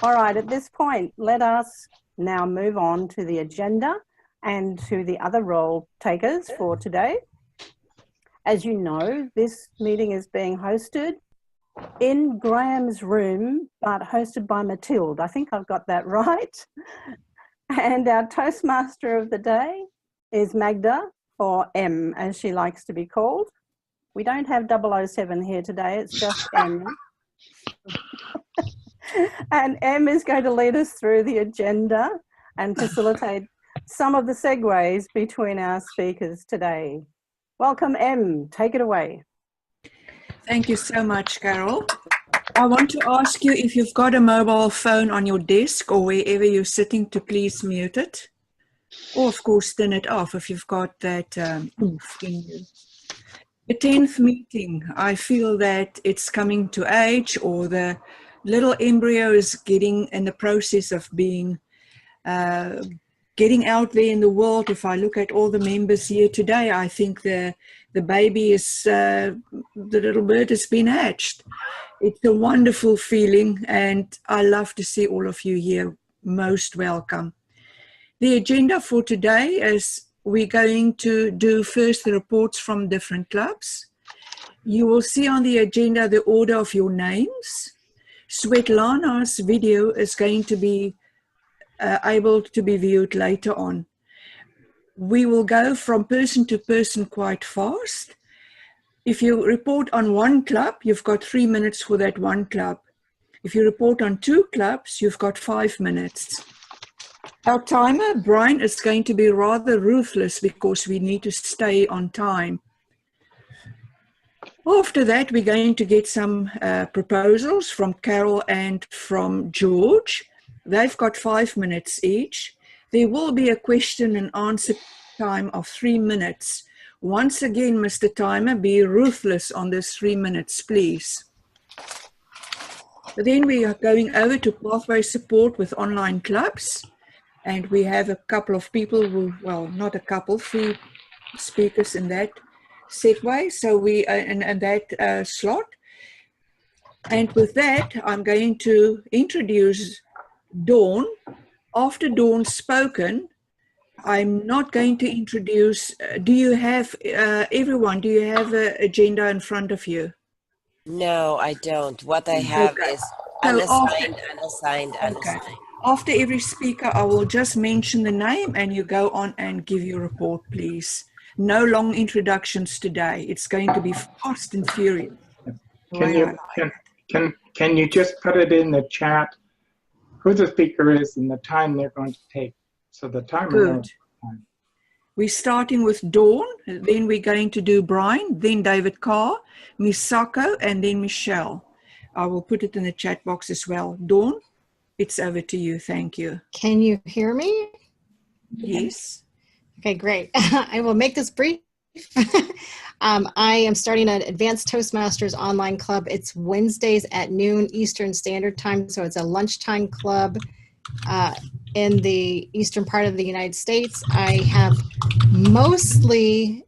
All right, at this point, let us now move on to the agenda and to the other role takers for today. As you know, this meeting is being hosted in Graham's room, but hosted by Matilde. I think I've got that right. And our Toastmaster of the day is Magda, or M, as she likes to be called. We don't have 007 here today, it's just M. And M is going to lead us through the agenda and facilitate some of the segues between our speakers today. Welcome, M. Take it away. Thank you so much, Carol. I want to ask you if you've got a mobile phone on your desk or wherever you're sitting to please mute it. Or, of course, turn it off if you've got that oomph in you. The 10th meeting, I feel that it's coming to age, or the little embryo is getting in the process of being getting out there in the world. If I look at all the members here today, I think the baby is, the little bird has been hatched. It's a wonderful feeling, and I love to see all of you here. Most welcome. The agenda for today is we're going to do first the reports from different clubs. You will see on the agenda the order of your names. Svetlana's video is going to be able to be viewed later on. We will go from person to person quite fast. If you report on one club, you've got 3 minutes for that one club. If you report on 2 clubs, you've got 5 minutes. Our timer, Brian, is going to be rather ruthless because we need to stay on time. After that, we're going to get some proposals from Carol and from George. They've got 5 minutes each. There will be a question and answer time of 3 minutes. Once again, Mr. Timer, be ruthless on this 3 minutes, please. Then we are going over to pathway support with online clubs. And we have a couple of people who, well, not a couple, 3 speakers in that setway. So we are in that slot. And with that, I'm going to introduce Dawn. After Dawn's spoken, I'm not going to introduce, do you have, everyone, do you have an agenda in front of you? No, I don't. What I have is unassigned, unassigned, unassigned. Okay. After every speaker, I will just mention the name and you go on and give your report, please. No long introductions today. It's going to be fast and furious. Can you just put it in the chat who the speaker is and the time they're going to take? So the timer knows the time. We're starting with Dawn, then we're going to do Brian, then David Carr, Misako, and then Michelle. I will put it in the chat box as well. Dawn, it's over to you. Thank you. Can you hear me? Yes. Okay, great. I will make this brief. I am starting an Advanced Toastmasters online club. It's Wednesdays at noon Eastern Standard Time, so it's a lunchtime club in the eastern part of the United States. I have mostly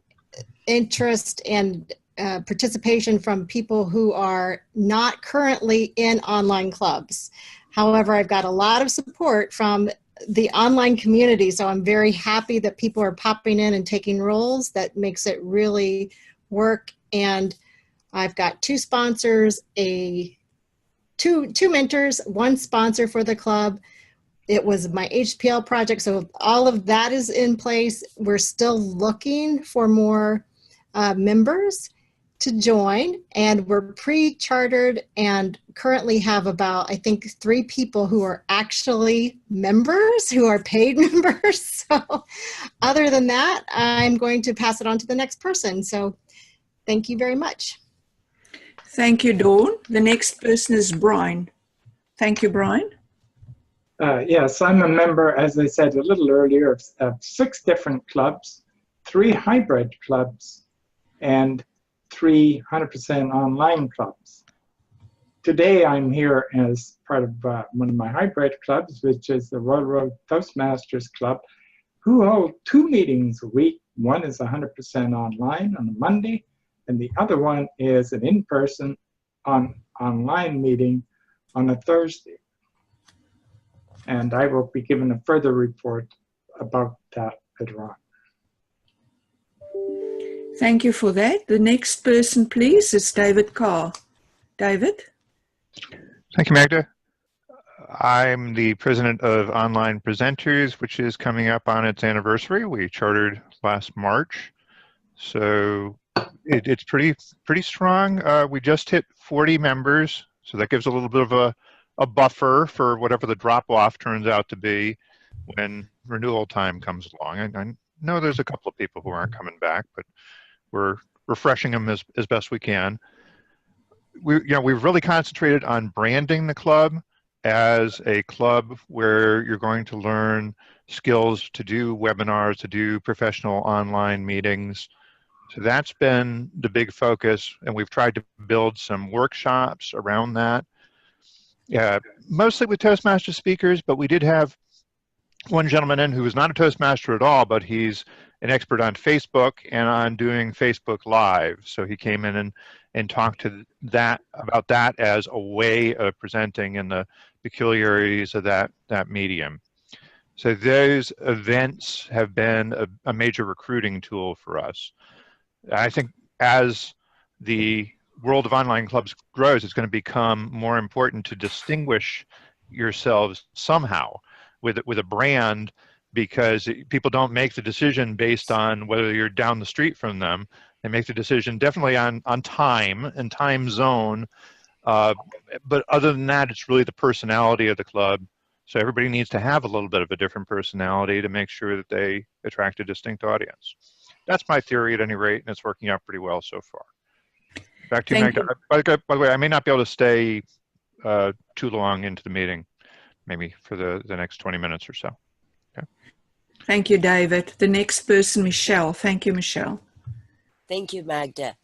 interest and participation from people who are not currently in online clubs. However, I've got a lot of support from the online community, so I'm very happy that people are popping in and taking roles. That makes it really work. And I've got 2 sponsors, two mentors, 1 sponsor for the club. It was my HPL project, so all of that is in place. We're still looking for more members to join, and we're pre-chartered and currently have about, I think, 3 people who are actually members, who are paid members. So other than that, I'm going to pass it on to the next person. So thank you very much. Thank you, Dawn. The next person is Brian. Thank you, Brian. Yes, I'm a member, as I said a little earlier, of 6 different clubs, 3 hybrid clubs, and 3 100% online clubs. Today I'm here as part of one of my hybrid clubs, which is the Royal Road Toastmasters Club, who hold 2 meetings a week. One is 100% online on a Monday, and the other one is an in-person online meeting on a Thursday. and I will be given a further report about that later on. Thank you for that. The next person, please, is David Carr. David? Thank you, Magda. I'm the president of Online Presenters, which is coming up on its anniversary. We chartered last March, so it's pretty strong. We just hit 40 members, so that gives a little bit of a buffer for whatever the drop-off turns out to be when renewal time comes along. And I know there's a couple of people who aren't coming back, but we're refreshing them as best we can. We've really concentrated on branding the club as a club where you're going to learn skills to do webinars, to do professional online meetings. So that's been the big focus, and we've tried to build some workshops around that. Mostly with Toastmaster speakers, but we did have one gentleman in who was not a Toastmaster at all, but he's an expert on Facebook and on doing Facebook Live. So he came in and talked to about that as a way of presenting and the peculiarities of that medium. So those events have been a major recruiting tool for us. I think as the world of online clubs grows, it's going to become more important to distinguish yourselves somehow with a brand, because people don't make the decision based on whether you're down the street from them. They make the decision definitely on time and time zone. But other than that, it's really the personality of the club. So everybody needs to have a little bit of a different personality to make sure that they attract a distinct audience. That's my theory at any rate, and it's working out pretty well so far. Back to you, Magda. By the way, I may not be able to stay too long into the meeting, maybe for the next 20 minutes or so. Okay. Thank you, David. The next person, Michelle. Thank you, Michelle. Thank you, Magda.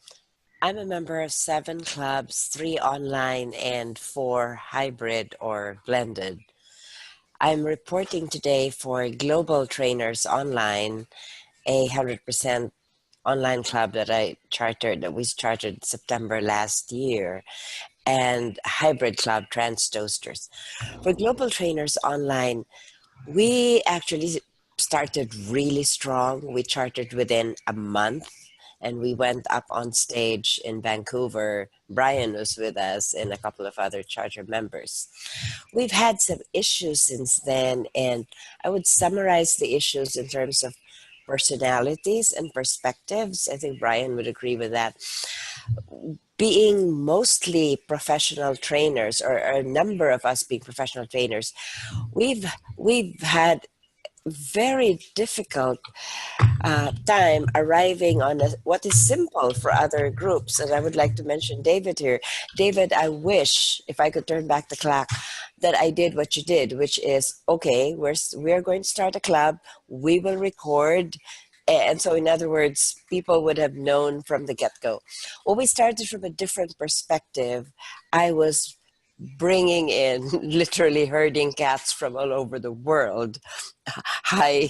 I'm a member of 7 clubs, 3 online and 4 hybrid or blended. I'm reporting today for Global Trainers Online, a 100% online club that we chartered September last year, and hybrid club, Trans Toasters. For Global Trainers Online, we actually started really strong. We chartered within a month, and we went up on stage in Vancouver. Brian was with us and a couple of other charter members. We've had some issues since then, and I would summarize the issues in terms of personalities and perspectives. I think Brian would agree with that. Being mostly professional trainers, or a number of us being professional trainers, we've had very difficult time arriving on what is simple for other groups. And I would like to mention David here. David, I wish, if I could turn back the clock, that I did what you did, which is, okay, we're going to start a club, we will record. And so, in other words, people would have known from the get-go. Well, we started from a different perspective. I was bringing in, literally herding cats from all over the world, high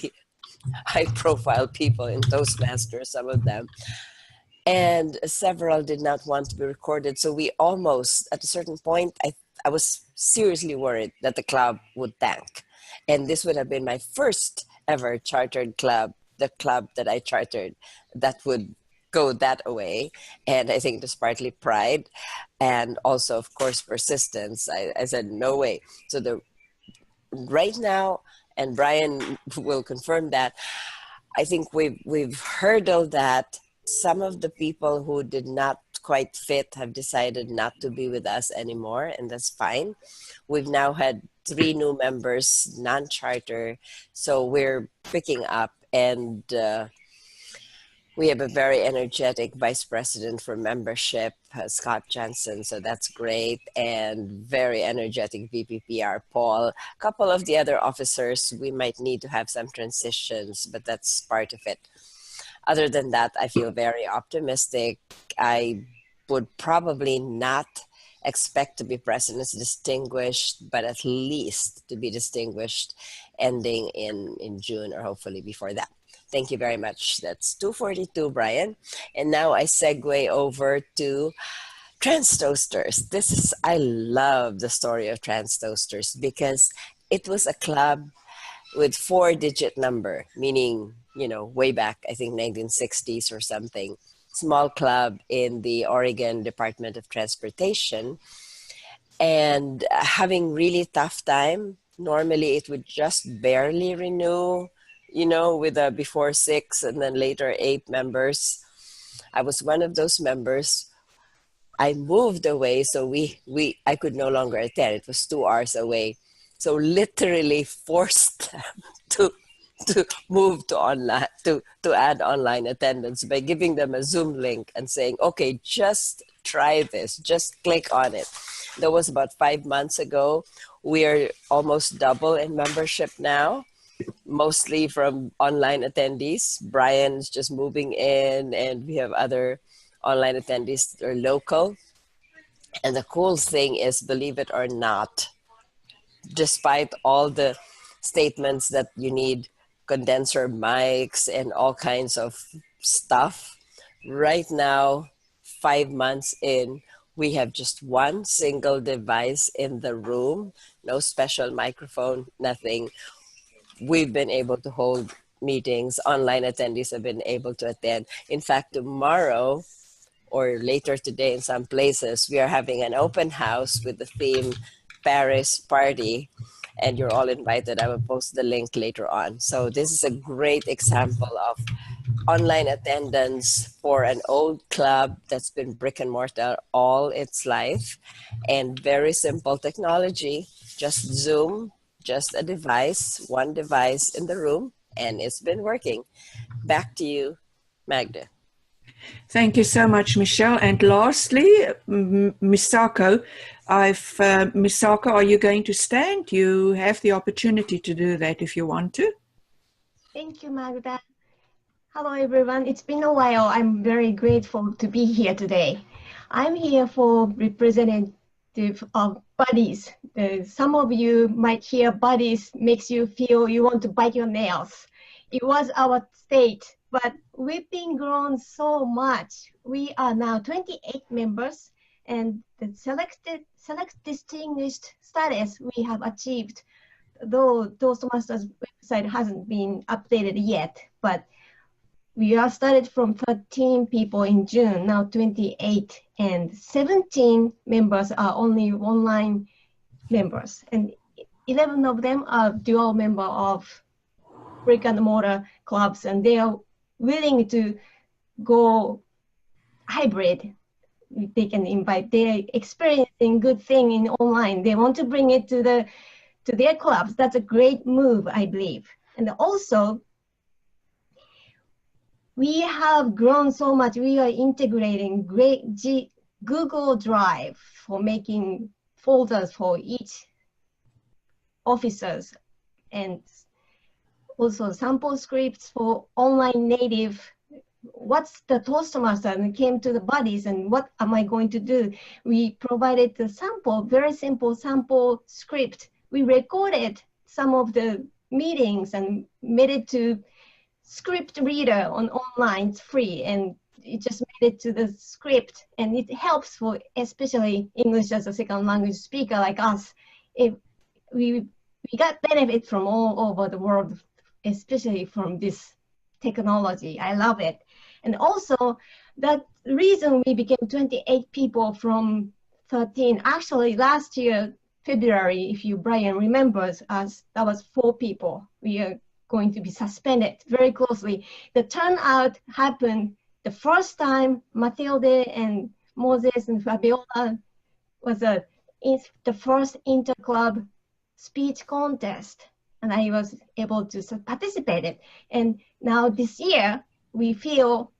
profile people in Toastmasters, some of them, and several did not want to be recorded. So we almost, at a certain point, I was seriously worried that the club would tank. And this would have been my first ever chartered club, the club that I chartered, that would go that away. And I think it was partly pride and also, of course, persistence. I said, no way. So right now, and Brian will confirm that, I think we've hurdled that. Some of the people who did not quite fit have decided not to be with us anymore, and that's fine. We've now had 3 new members, non-charter, so we're picking up, and we have a very energetic vice president for membership, Scott Johnson, so that's great, and very energetic VPPR, Paul. A couple of the other officers, we might need to have some transitions, but that's part of it. Other than that, I feel very optimistic. I would probably not expect to be present as distinguished, but at least to be distinguished ending in June, or hopefully before that. Thank you very much. That's 242, Brian. And now I segue over to Trans Toasters. I love the story of Trans Toasters because it was a club with 4-digit number, meaning, you know, way back, I think 1960s or something. Small club in the Oregon Department of Transportation, and having really tough time. Normally it would just barely renew, you know, with a before 6 and then later 8 members. I was one of those members. I moved away, so I could no longer attend. It was 2 hours away. So literally forced them to move to online, to add online attendance by giving them a Zoom link and saying, okay, just try this, just click on it. That was about 5 months ago. We are almost double in membership now, mostly from online attendees. Brian's just moving in, and we have other online attendees that are local. And the cool thing is, believe it or not, despite all the statements that you need condenser mics and all kinds of stuff, right now, 5 months in, we have just one single device in the room, no special microphone, nothing. We've been able to hold meetings. Online attendees have been able to attend. In fact, tomorrow or later today in some places, we are having an open house with the theme Paris Party, and you're all invited. I will post the link later on. So this is a great example of online attendance for an old club that's been brick and mortar all its life, and very simple technology, just Zoom, just a device, one device in the room, and it's been working. Back to you, Magda. Thank you so much, Michelle. And lastly, Misako, Misako, are you going to stand? You have the opportunity to do that if you want to. Thank you, Magda. Hello, everyone. It's been a while. I'm very grateful to be here today. I'm here for representative of buddies. Some of you might hear buddies makes you feel you want to bite your nails. It was our state, but we've been grown so much. We are now 28 members, and the select distinguished status we have achieved, though Toastmasters website hasn't been updated yet, but we are started from 13 people in June, now 28, and 17 members are only online members, and 11 of them are dual member of brick and mortar clubs, and they are willing to go hybrid. They can invite, they're experiencing good thing in online. They want to bring it to their clubs. That's a great move, I believe. And also, we have grown so much. We are integrating great Google Drive for making folders for each officers, and also sample scripts for online native. What's the Toastmaster? And we came to the buddies, and what am I going to do? We provided the sample, very simple sample script. We recorded some of the meetings and made it to script reader on online. It's free, and it just made it to the script, and it helps for especially English as a second language speaker like us. If we got benefit from all over the world, especially from this technology. I love it. And also, that reason we became 28 people from 13. Actually, last year, February, if Brian remembers us, that was 4 people. We are going to be suspended very closely. The turnout happened the first time. Matilde and Moses and Fabiola was the first interclub speech contest, and I was able to participate in. And now this year, we feel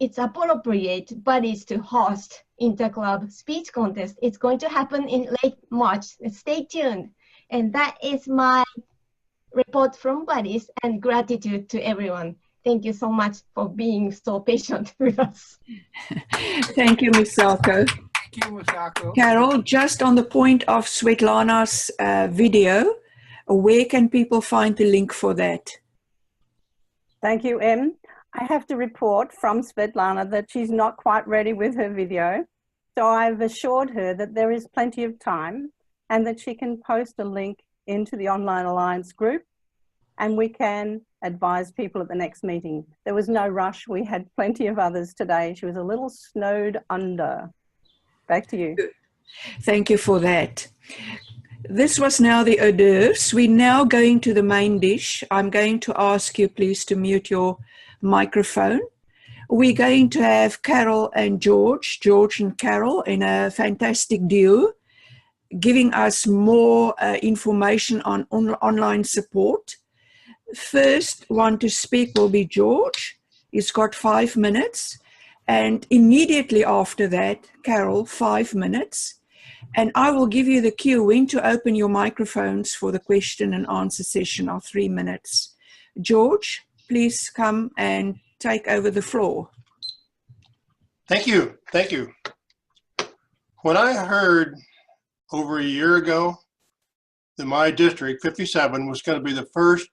it's appropriate buddies to host interclub speech contest. It's going to happen in late March. Stay tuned. And that is my report from buddies, and gratitude to everyone. Thank you so much for being so patient with us. Thank you, Misako. Thank you, Misako. Carol, just on the point of Svetlana's video, where can people find the link for that? Thank you, Em. I have to report from Svetlana that she's not quite ready with her video. So I've assured her that there is plenty of time and that she can post a link into the Online Alliance group, and we can advise people at the next meeting. There was no rush. We had plenty of others today. She was a little snowed under. Back to you. Thank you for that. This was now the hors d'oeuvres. We're now going to the main dish. I'm going to ask you please to mute your microphone. We're going to have Carol and George and Carol in a fantastic duo, giving us more information on online support. First one to speak will be George. He's got 5 minutes. And immediately after that, Carol, 5 minutes. And I will give you the cue when to open your microphones for the question and answer session of 3 minutes. George, please come and take over the floor. Thank you. Thank you. When I heard over a year ago that my district, 57, was going to be the first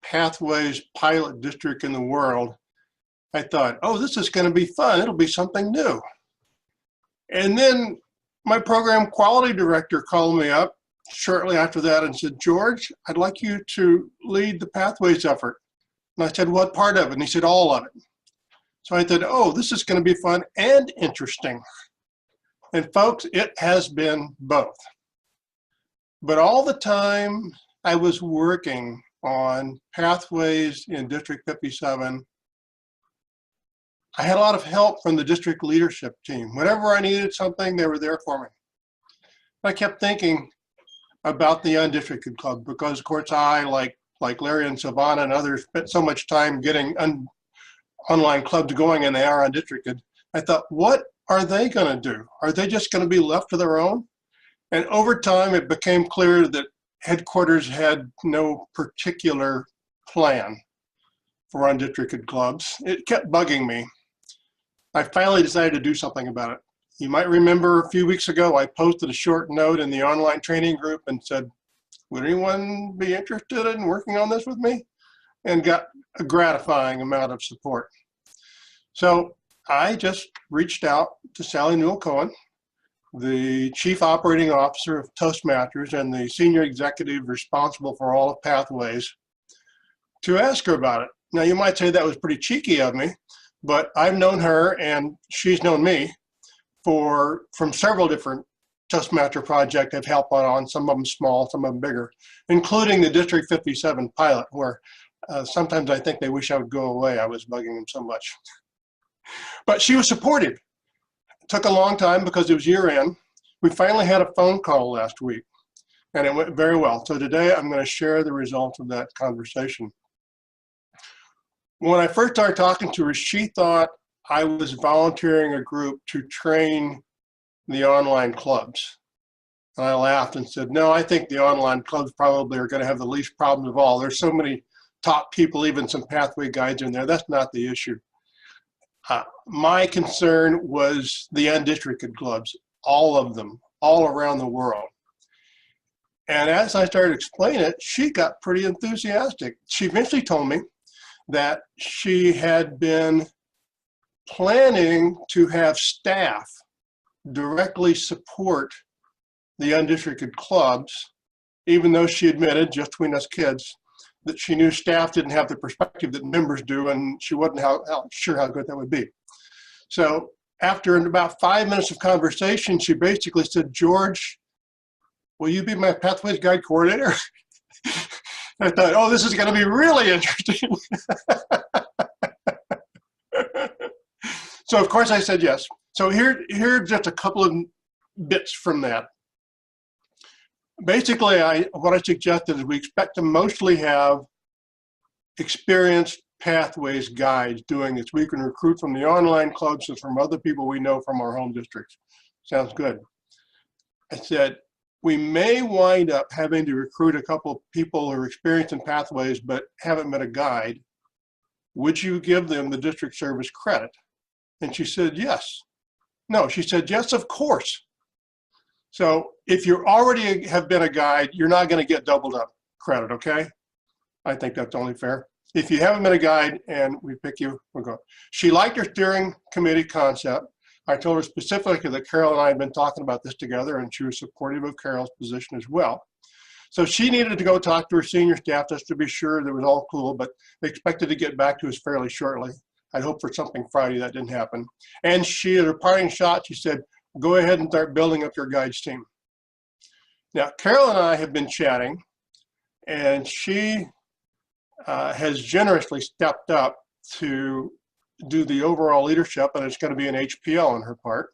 Pathways pilot district in the world, I thought, oh, this is going to be fun. It'll be something new. And then my program quality director called me up shortly after that and said, George, I'd like you to lead the Pathways effort. And I said, what part of it? And he said, all of it. So I said, oh, this is going to be fun and interesting. And folks, it has been both. But all the time I was working on Pathways in District 57, I had a lot of help from the district leadership team. Whenever I needed something, they were there for me. I kept thinking about the undistricted club because, of course, I, like Larry and Savannah and others, spent so much time getting online clubs going, and they are undistricted. I thought, what are they going to do? Are they just going to be left to their own? And over time, it became clear that headquarters had no particular plan for undistricted clubs. It kept bugging me. I finally decided to do something about it. You might remember a few weeks ago, I posted a short note in the online training group and said, would anyone be interested in working on this with me? And got a gratifying amount of support. So I just reached out to Sally Newell-Cohen, the Chief Operating Officer of Toastmasters and the Senior Executive responsible for all of Pathways, to ask her about it. Now, you might say that was pretty cheeky of me, but I've known her and she's known me from several different Toastmaster projects I've helped on, some of them small, some of them bigger, including the District 57 pilot, where sometimes I think they wish I would go away. I was bugging them so much. But she was supportive. It took a long time because it was year end. We finally had a phone call last week and it went very well. So today I'm going to share the results of that conversation. When I first started talking to her, she thought I was volunteering a group to train the online clubs. And I laughed and said, no, I think the online clubs probably are going to have the least problems of all. There's so many top people, even some pathway guides in there. That's not the issue. My concern was the undistricted clubs, all of them, all around the world. And as I started explaining it, she got pretty enthusiastic. She eventually told me that she had been planning to have staff directly support the undistricted clubs, even though she admitted, just between us kids, that she knew staff didn't have the perspective that members do, and she wasn't sure how good that would be. So after about 5 minutes of conversation, she basically said, George, will you be my Pathways Guide coordinator? I thought, oh, this is going to be really interesting. So of course I said yes. So here are just a couple of bits from that. Basically, what I suggested is we expect to mostly have experienced Pathways guides doing this. We can recruit from the online clubs and from other people we know from our home districts. Sounds good. I said, we may wind up having to recruit a couple of people who are experienced in Pathways but haven't met a guide. Would you give them the district service credit? And she said, yes. No, she said, yes, of course. So if you already have been a guide, you're not going to get doubled up credit, okay? I think that's only fair. If you haven't been a guide and we pick you, we'll go. She liked her steering committee concept. I told her specifically that Carol and I had been talking about this together and she was supportive of Carol's position as well. So she needed to go talk to her senior staff just to be sure that it was all cool, but they expected to get back to us fairly shortly. I'd hoped for something Friday. That didn't happen. And she, at her parting shot, she said, go ahead and start building up your guides team. Now, Carol and I have been chatting, and she has generously stepped up to do the overall leadership, and it's going to be an HPL on her part.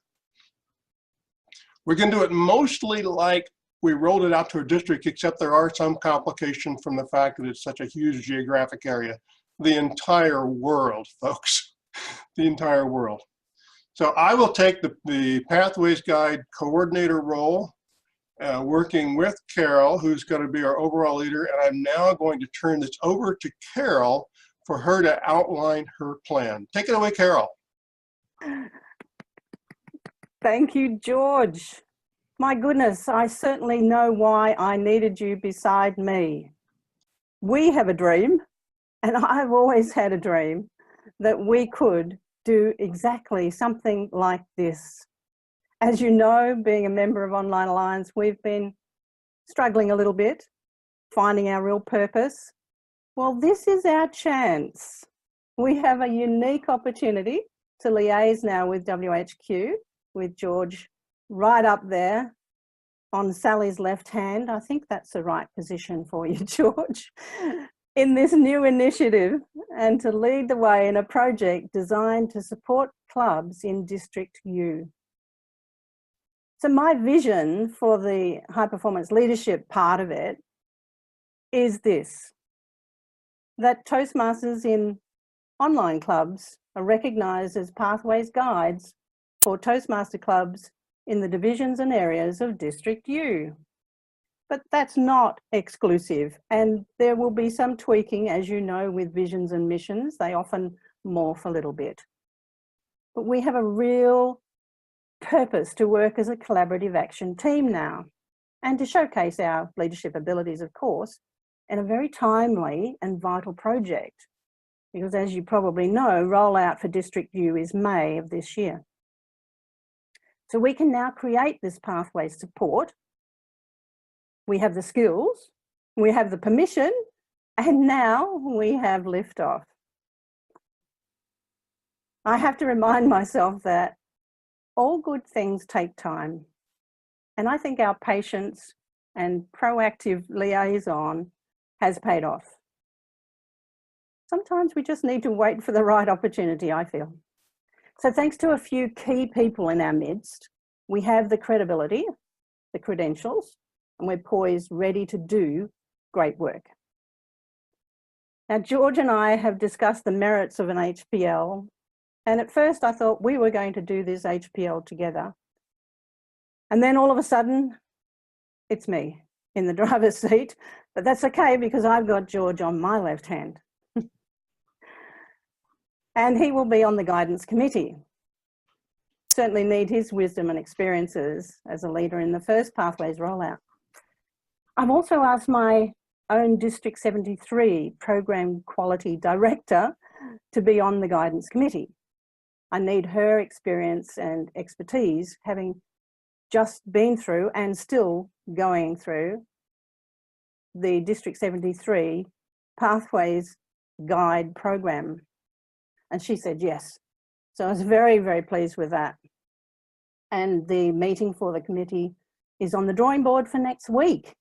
We're going to do it mostly like we rolled it out to a district, except there are some complications from the fact that it's such a huge geographic area. The entire world, folks, the entire world. So I will take the Pathways Guide coordinator role, working with Carol, who's going to be our overall leader, and I'm now going to turn this over to Carol for her to outline her plan. Take it away, Carol. Thank you, George. My goodness, I certainly know why I needed you beside me. We have a dream, and I've always had a dream, that we could do exactly something like this. As you know, being a member of Online Alliance, we've been struggling a little bit, finding our real purpose. Well, this is our chance. We have a unique opportunity to liaise now with WHQ, with George right up there on Sally's left hand. I think that's the right position for you, George, in this new initiative, and to lead the way in a project designed to support clubs in District U. So my vision for the high performance leadership part of it is this, that Toastmasters in online clubs are recognised as Pathways Guides for Toastmaster clubs in the divisions and areas of District U. But that's not exclusive, and there will be some tweaking, as you know, with visions and missions. They often morph a little bit. But we have a real purpose to work as a collaborative action team now, and to showcase our leadership abilities, of course, in a very timely and vital project. Because as you probably know, rollout for District U is May of this year. So we can now create this pathway support. We have the skills, we have the permission, and now we have liftoff. I have to remind myself that all good things take time. And I think our patience and proactive liaison has paid off. Sometimes we just need to wait for the right opportunity, I feel. So thanks to a few key people in our midst, we have the credibility, the credentials, and we're poised, ready to do great work. Now, George and I have discussed the merits of an HPL, and at first I thought we were going to do this HPL together. And then all of a sudden, it's me in the driver's seat, but that's okay because I've got George on my left hand. And he will be on the guidance committee. Certainly need his wisdom and experiences as a leader in the first Pathways rollout. I've also asked my own District 73 Program Quality Director to be on the guidance committee. I need her experience and expertise, having just been through and still going through the District 73 Pathways Guide program. And she said yes. So I was very, very pleased with that. And the meeting for the committee is on the drawing board for next week.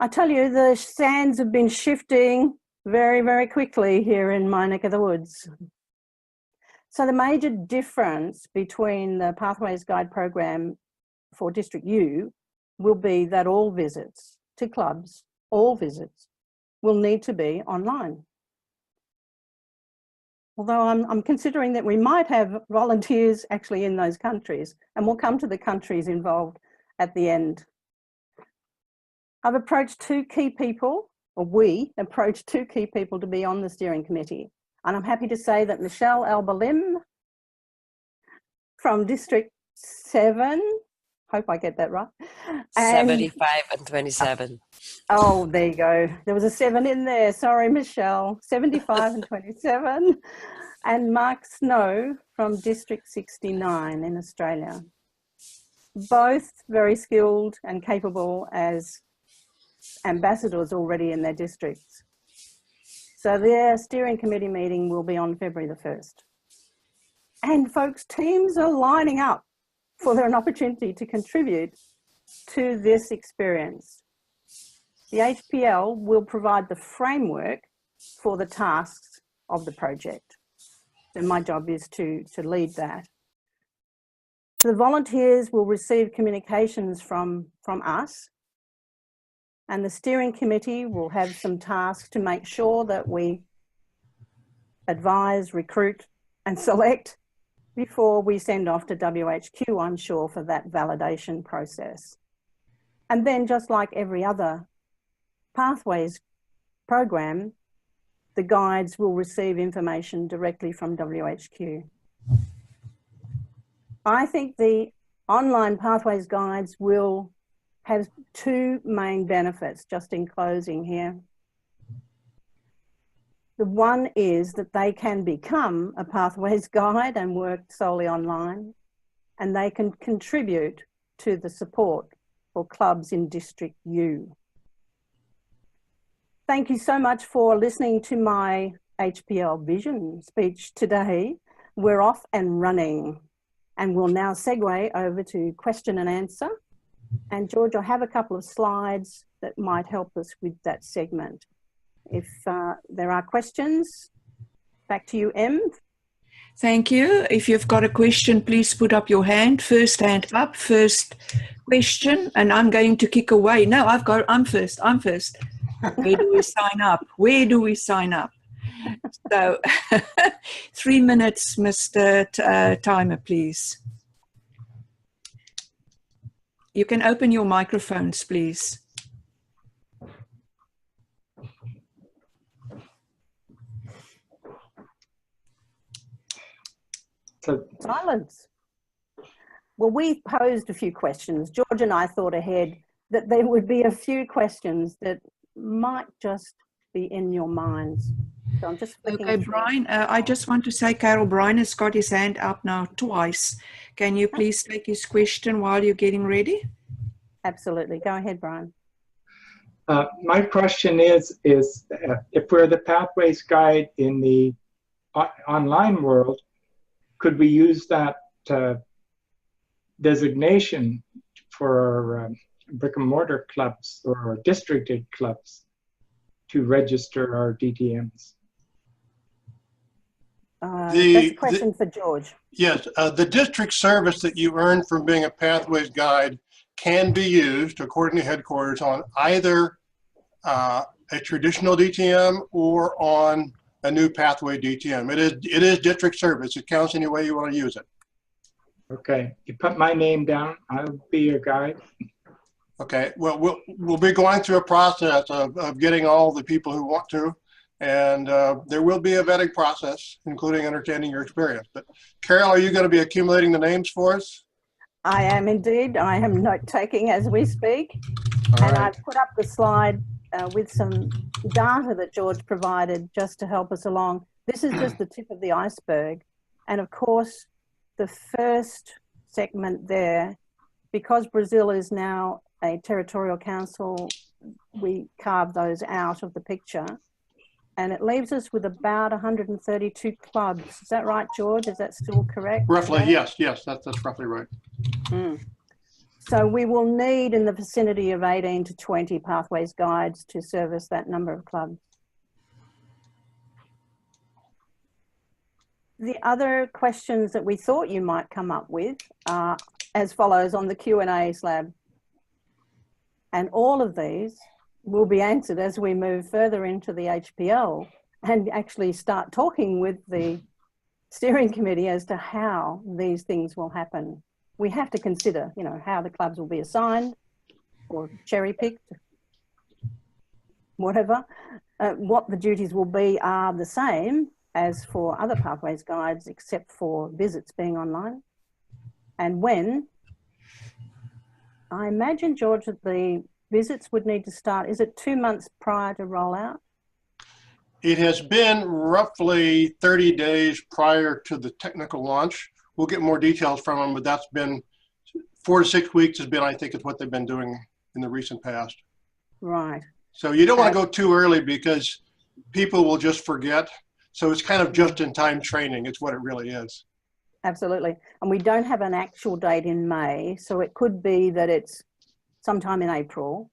I tell you, the sands have been shifting very, very quickly here in my neck of the woods. So the major difference between the Pathways Guide program for District U will be that all visits to clubs, all visits, will need to be online. Although I'm considering that we might have volunteers actually in those countries, and we'll come to the countries involved at the end. I've approached two key people, or we approached two key people to be on the steering committee. And I'm happy to say that Michelle Albalim from District 7, hope I get that right. And 75 and 27. Oh, there you go. There was a 7 in there. Sorry, Michelle. 75 and 27. And Mark Snow from District 69 in Australia. Both very skilled and capable as ambassadors already in their districts. So their steering committee meeting will be on February the 1st. And folks, teams are lining up for an opportunity to contribute to this experience. The HPL will provide the framework for the tasks of the project. And my job is to lead that. The volunteers will receive communications from us, and the steering committee will have some tasks to make sure that we advise, recruit and select before we send off to WHQ onshore for that validation process. And then, just like every other Pathways program, the guides will receive information directly from WHQ. I think the online Pathways guides will have two main benefits, just in closing here. The one is that they can become a Pathways guide and work solely online, and they can contribute to the support for clubs in District U. Thank you so much for listening to my HPL Vision speech today. We're off and running, and we'll now segue over to question and answer. And George, I have a couple of slides that might help us with that segment. If there are questions, back to you, Em. Thank you. If you've got a question, please put up your hand. First hand up, first question, and I'm going to kick away. No, I'm first. Where do we sign up? Where do we sign up? So 3 minutes, Mr. Timer, please. You can open your microphones, please. Silence. Well, we posed a few questions. George and I thought ahead that there would be a few questions that might just be in your minds. So I'm just flicking Okay, through. Brian, I just want to say Carol Brian has got his hand up now twice. Can you please take his question while you're getting ready? Absolutely. Go ahead, Brian. My question is if we're the Pathways Guide in the online world, could we use that designation for our brick and mortar clubs or districted clubs to register our DTMs? That's a question for George. Yes, the district service that you earn from being a Pathways Guide can be used, according to headquarters, on either a traditional DTM or on a new Pathway DTM. It is district service. It counts any way you want to use it. Okay, you put my name down, I'll be your guide. Okay, well, we'll be going through a process of getting all the people who want to, and there will be a vetting process, including understanding your experience. But Carol, are you going to be accumulating the names for us? I am indeed. I am note-taking as we speak. All and right. I've put up the slide with some data that George provided just to help us along. This is just the tip of the iceberg. And of course, the first segment there, because Brazil is now a territorial council, we carve those out of the picture. And it leaves us with about 132 clubs. Is that right, George? Is that still correct? Roughly, yes, that's roughly right. Mm. So we will need in the vicinity of 18 to 20 Pathways Guides to service that number of clubs. The other questions that we thought you might come up with are as follows on the Q&A slab. And all of these will be answered as we move further into the HPL and actually start talking with the steering committee as to how these things will happen. We have to consider, you know, how the clubs will be assigned or cherry-picked, whatever. What the duties will be are the same as for other Pathways Guides, except for visits being online. And when, I imagine, George, that the visits would need to start, is it 2 months prior to rollout? It has been roughly 30 days prior to the technical launch. We'll get more details from them, but that's been 4 to 6 weeks has been, I think, is what they've been doing in the recent past. Right. So you don't want to go too early because people will just forget. So it's kind of just-in-time training. It's what it really is. Absolutely. And we don't have an actual date in May, so it could be that it's sometime in April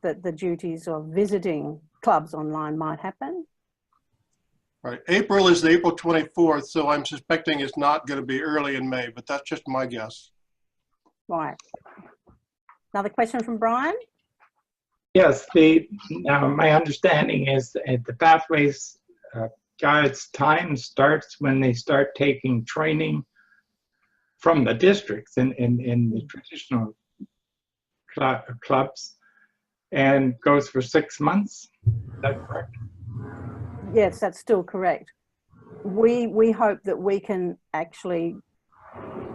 that the duties of visiting clubs online might happen. Right. April is the April 24th, so I'm suspecting it's not going to be early in May, but that's just my guess. Right. Another question from Brian? Yes, my understanding is that the Pathways Guides time starts when they start taking training from the districts in the traditional clubs and goes for 6 months. Is that correct? Yes, that's still correct. We hope that we can actually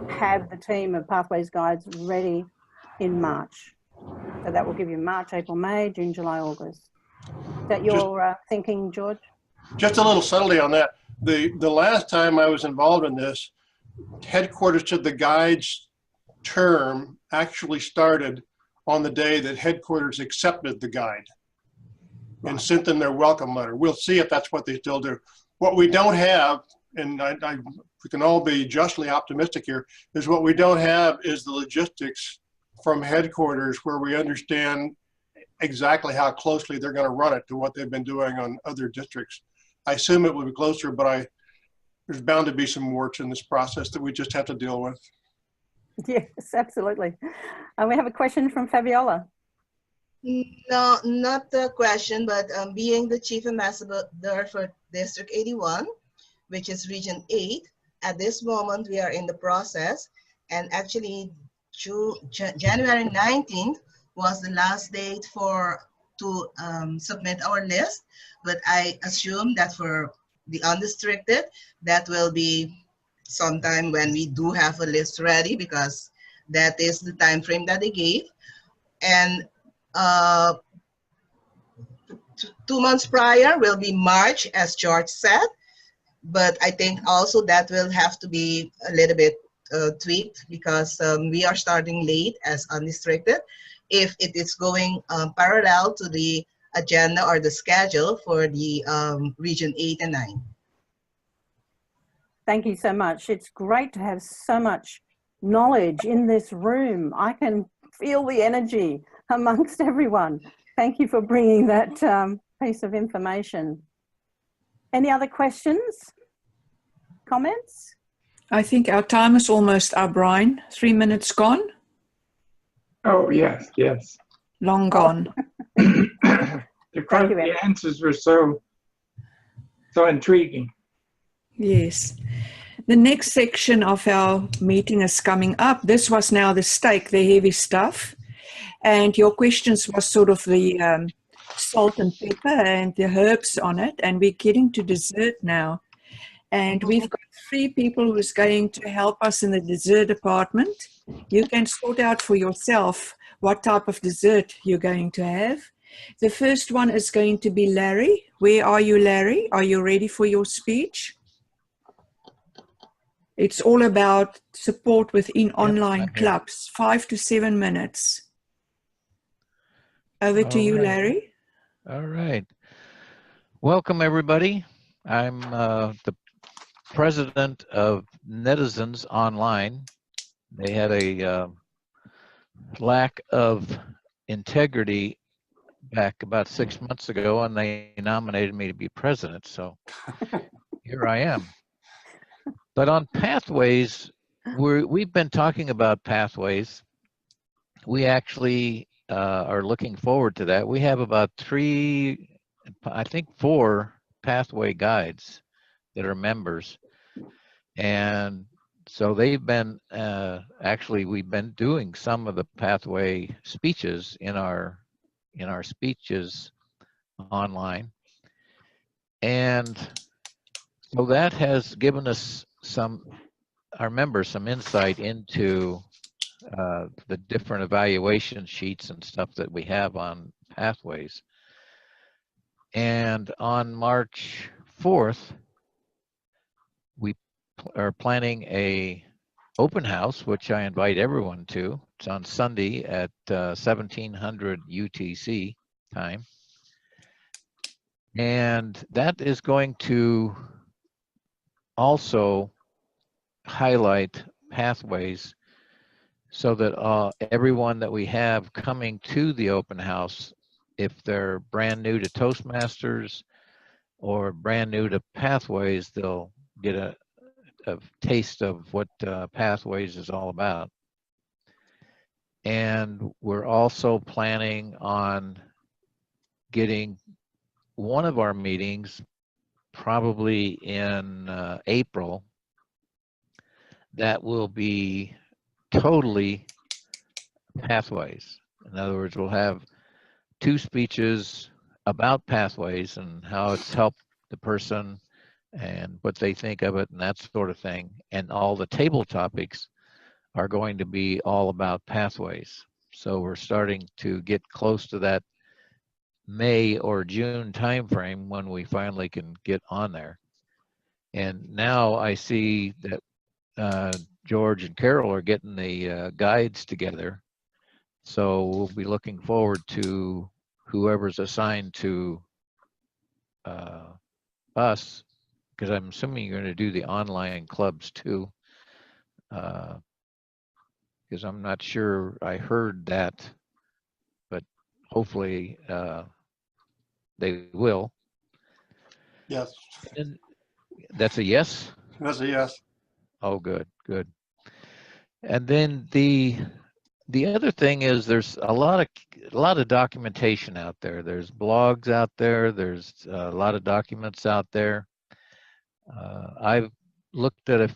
have the team of Pathways Guides ready in March. So that will give you March, April, May, June, July, August. Is that your thinking, George? Just a little subtlety on that. The last time I was involved in this, headquarters to the guides term actually started on the day that headquarters accepted the guide and sent them their welcome letter. We'll see if that's what they still do. What we don't have, and we can all be justly optimistic here, is what we don't have is the logistics from headquarters where we understand exactly how closely they're going to run it to what they've been doing on other districts. I assume it will be closer, but there's bound to be some warts in this process that we just have to deal with. Yes, absolutely. And we have a question from Fabiola. No, not the question, but being the Chief Ambassador for District 81, which is Region 8, at this moment we are in the process, and actually January 19th was the last date to submit our list, but I assume that for the undistricted, that will be sometime when we do have a list ready, because that is the time frame that they gave. And 2 months prior will be March, as George said, but I think also that will have to be a little bit tweaked, because we are starting late as undistricted. If it is going parallel to the agenda or the schedule for the Region 8 and 9. Thank you so much. It's great to have so much knowledge in this room. I can feel the energy amongst everyone. Thank you for bringing that piece of information. Any other questions? Comments? I think our time is almost up, Brian. 3 minutes gone. Oh, yes, yes. Long gone. The answers were so intriguing. Yes. The next section of our meeting is coming up. This was now the steak, the heavy stuff. And your questions was sort of the salt and pepper and the herbs on it. And we're getting to dessert now. And we've got 3 people who's going to help us in the dessert department. You can sort out for yourself what type of dessert you're going to have. The first one is going to be Larry. Where are you, Larry? Are you ready for your speech? It's all about support within online clubs, 5 to 7 minutes. Over to you, Larry. All right. Welcome, everybody. I'm the president of Netizens Online. They had a lack of integrity back about 6 months ago, and they nominated me to be president. So here I am. But on Pathways, we've been talking about Pathways. We actually are looking forward to that. We have about 4 Pathway guides that are members. And so they've been, actually, we've been doing some of the Pathway speeches in our speeches online. And so that has given us our members some insight into the different evaluation sheets and stuff that we have on Pathways. And on March 4th, we are planning a open house, which I invite everyone to. It's on Sunday at 1700 UTC time. And that is going to also highlight pathways so that everyone that we have coming to the open house, if they're brand new to Toastmasters or brand new to Pathways, they'll get a taste of what Pathways is all about. And we're also planning on getting one of our meetings probably in April that will be totally pathways. In other words, we'll have 2 speeches about pathways and how it's helped the person and what they think of it and that sort of thing. And all the table topics are going to be all about pathways. So we're starting to get close to that May or June timeframe when we finally can get on there. And now I see that George and Carol are getting the guides together. So we'll be looking forward to whoever's assigned to us, because I'm assuming you're going to do the online clubs too. Because I'm not sure I heard that, but hopefully they will. Yes. And that's a yes? That's a yes. Oh, good, good. And then the other thing is there's a lot of documentation out there. There's blogs out there. There's a lot of documents out there. I've looked at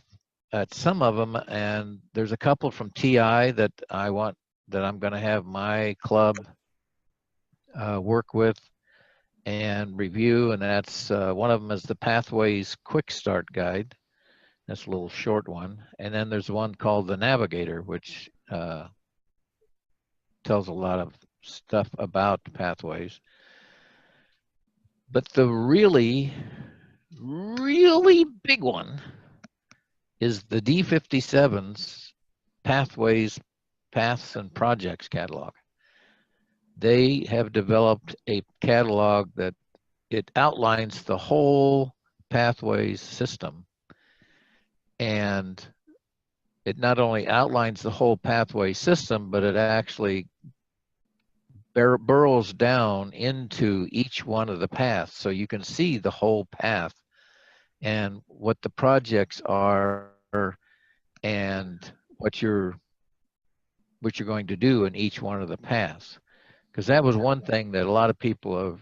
some of them, and there's a couple from TI that I'm going to have my club work with and review, and that's one of them is the Pathways Quick Start Guide. That's a little short one. And then there's one called the Navigator, which tells a lot of stuff about pathways. But the really, really big one is the D57's Pathways, Paths, and Projects catalog. They have developed a catalog that it outlines the whole Pathways system. And it not only outlines the whole pathway system, but it actually burrows down into each one of the paths. So you can see the whole path and what the projects are and what you're going to do in each one of the paths. Because that was one thing that a lot of people have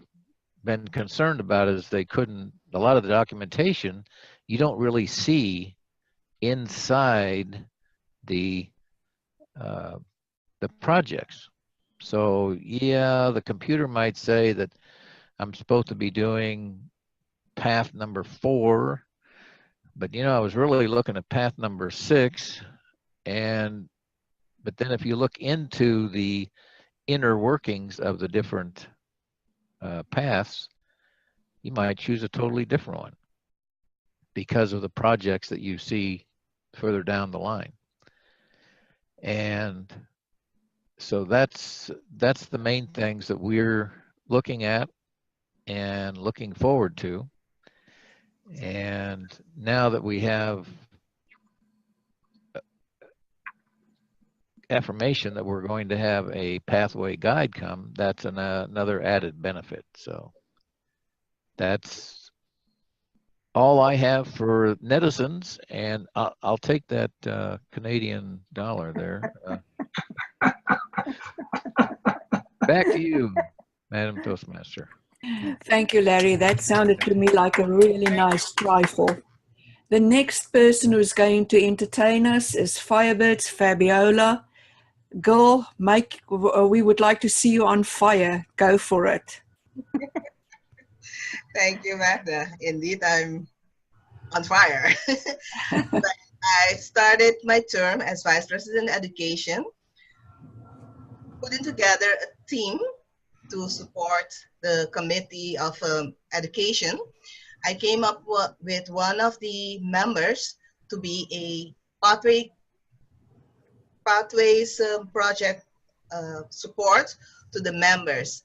been concerned about, is they couldn't, a lot of the documentation, you don't really see inside the projects. So yeah, the computer might say that I'm supposed to be doing path number 4, but I was really looking at path number 6, but then if you look into the inner workings of the different paths, you might choose a totally different one because of the projects that you see further down the line. And so that's the main things that we're looking at and looking forward to. And now that we have affirmation that we're going to have a pathway guide come, that's another added benefit. So that's all I have for netizens, and I'll take that Canadian dollar there. Back to you, Madam Toastmaster. Thank you, Larry. That sounded to me like a really nice trifle. The next person who's going to entertain us is Firebird's Fabiola. Girl, we would like to see you on fire. Go for it. Thank you, Magda. Indeed, I'm on fire. I started my term as Vice President Education, putting together a team to support the Committee of Education. I came up with one of the members to be a pathway Pathways project support to the members,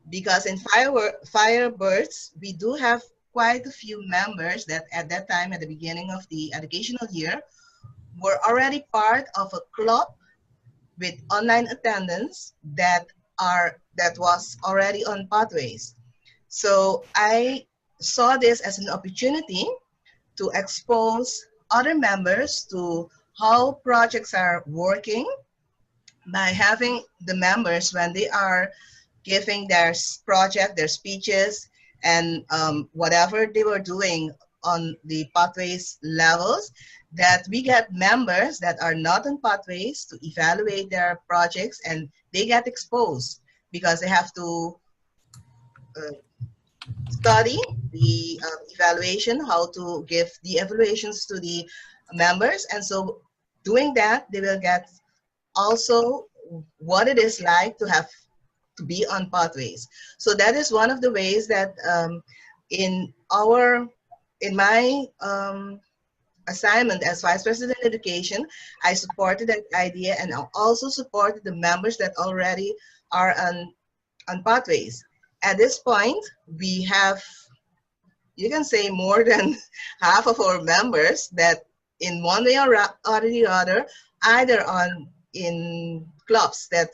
because in Firebirds, we do have quite a few members that at that time, at the beginning of the educational year, were already part of a club with online attendance that was already on Pathways. So I saw this as an opportunity to expose other members to how projects are working by having the members, when they are giving their project, their speeches, and whatever they were doing on the Pathways levels, that we get members that are not on Pathways to evaluate their projects, and they get exposed because they have to study the evaluation, how to give the evaluations to the members. And so doing that, they will get also what it is like to be on Pathways. So that is one of the ways that in my assignment as Vice President Education, I supported that idea, and I also supported the members that already are on Pathways. At this point, we have, you can say, more than half of our members that in one way or the other, either in clubs that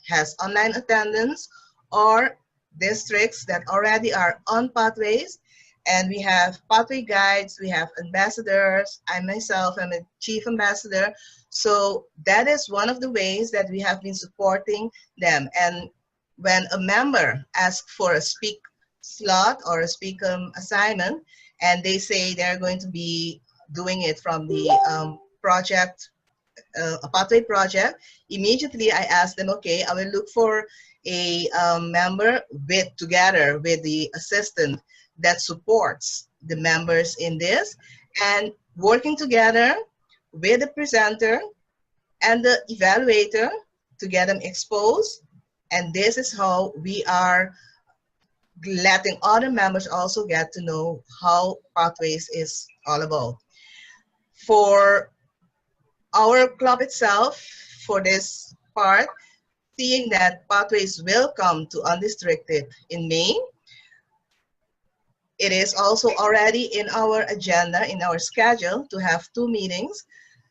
has online attendance or districts that already are on Pathways. And we have pathway guides, we have ambassadors. I myself am a chief ambassador. So that is one of the ways that we have been supporting them. And when a member asks for a speak slot or a speak assignment, and they say they're going to be doing it from the project, a pathway project, immediately I ask them, okay, I will look for a member together with the assistant that supports the members in this, and working together with the presenter and the evaluator to get them exposed. And this is how we are letting other members also get to know how Pathways is all about. For our club itself, for this part, seeing that Pathways will come to Undistricted in May, it is also already in our agenda, in our schedule, to have 2 meetings,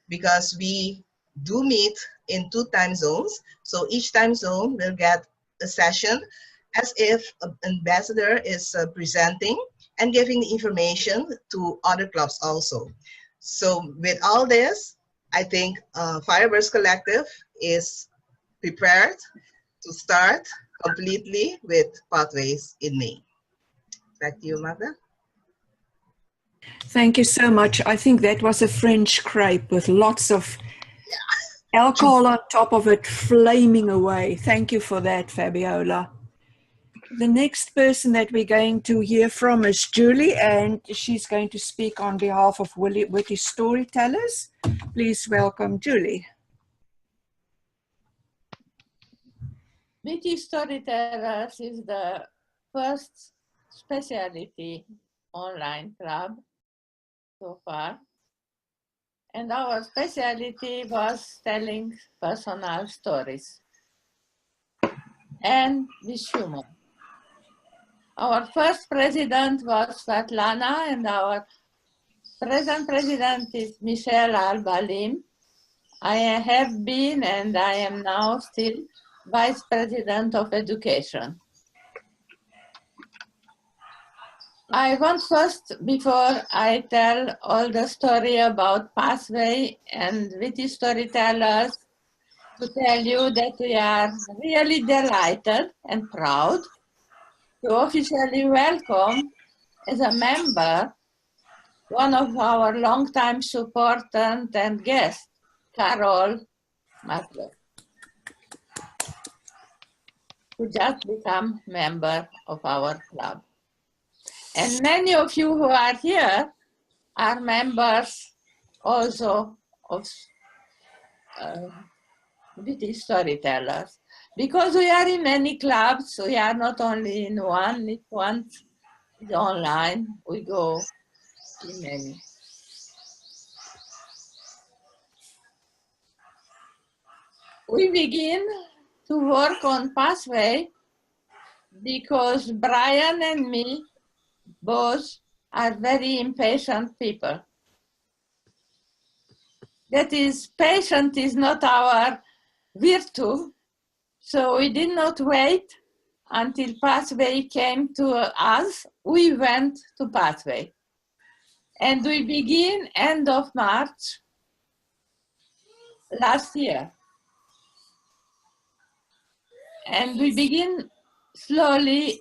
because we do meet in 2 time zones. So each time zone will get a session as if an ambassador is presenting and giving the information to other clubs also. So with all this, I think Firebirds Collective is prepared to start completely with Pathways in May. Back to you, Magda. Thank you so much. I think that was a French crepe with lots of alcohol on top of it, flaming away. Thank you for that, Fabiola. The next person that we're going to hear from is Julie, and she's going to speak on behalf of Witty Storytellers. Please welcome Julie. Witty Storytellers is the first specialty online club so far. And our specialty was telling personal stories and with humor. Our first president was Svetlana, and our present president is Michelle Albalim. I have been and I am now still Vice President of Education. I want first, before I tell all the story about Pathway and Witty Storytellers, to tell you that we are really delighted and proud to officially welcome as a member one of our longtime supporters and guest, Carol Matler, who just become member of our club. And many of you who are here are members also of Witty Storytellers. Because we are in many clubs, we are not only in one. If one is online, we go in many. we begin to work on pathway because Brian and me both are very impatient people. That is, patient is not our virtue, so we did not wait until pathway came to us. We went to pathway. And we begin end of March last year. And we begin slowly,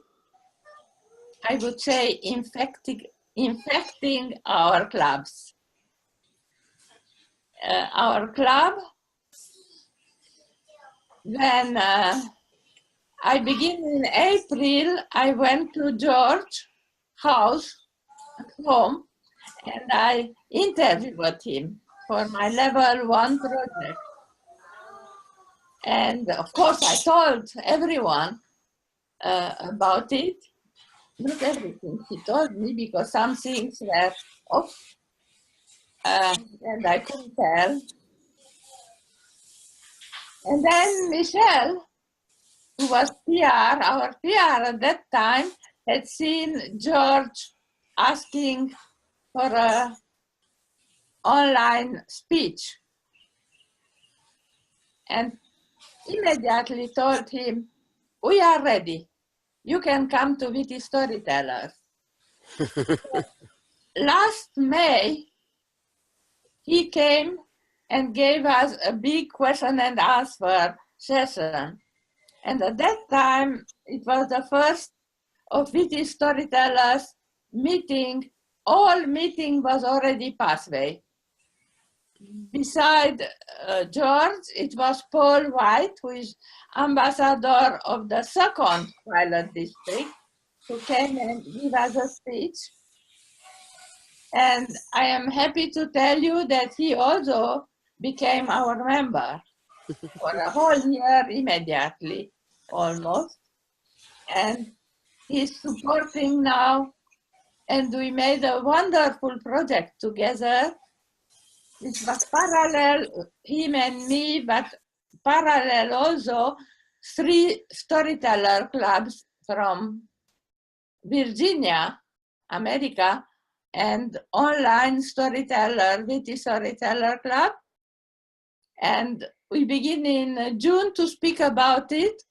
I would say, infecting our clubs. Our club, when I begin in April, I went to George's house at home and I interviewed him for my level 1 project. And of course I told everyone about it. Not everything he told me because some things were off and I couldn't tell. And then Michelle, who was PR, our PR at that time, had seen George asking for an online speech and immediately told him, we are ready. You can come to Witty Storytellers. Last May, he came and gave us a big question and answer session. And at that time, it was the first of Witty Storytellers meeting. All meeting was already pathway. Beside George, it was Paul White, who is ambassador of the second pilot district, who came and gave us a speech. And I am happy to tell you that he also became our member for a whole year immediately, almost. And he's supporting now, and we made a wonderful project together. It was parallel, him and me, but parallel also 3 storyteller clubs from Virginia, America, and online storyteller, Witty Storyteller Club. And we begin in June to speak about it.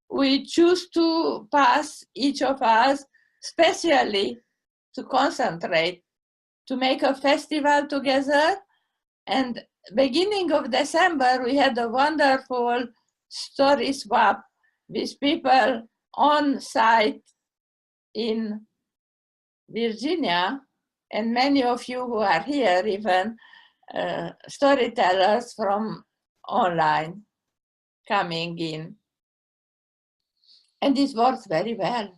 We choose to pass, each of us, specially to concentrate, to make a festival together. And beginning of December, we had a wonderful story swap with people on site in Virginia, and many of you who are here, even storytellers from online coming in. And this works very well.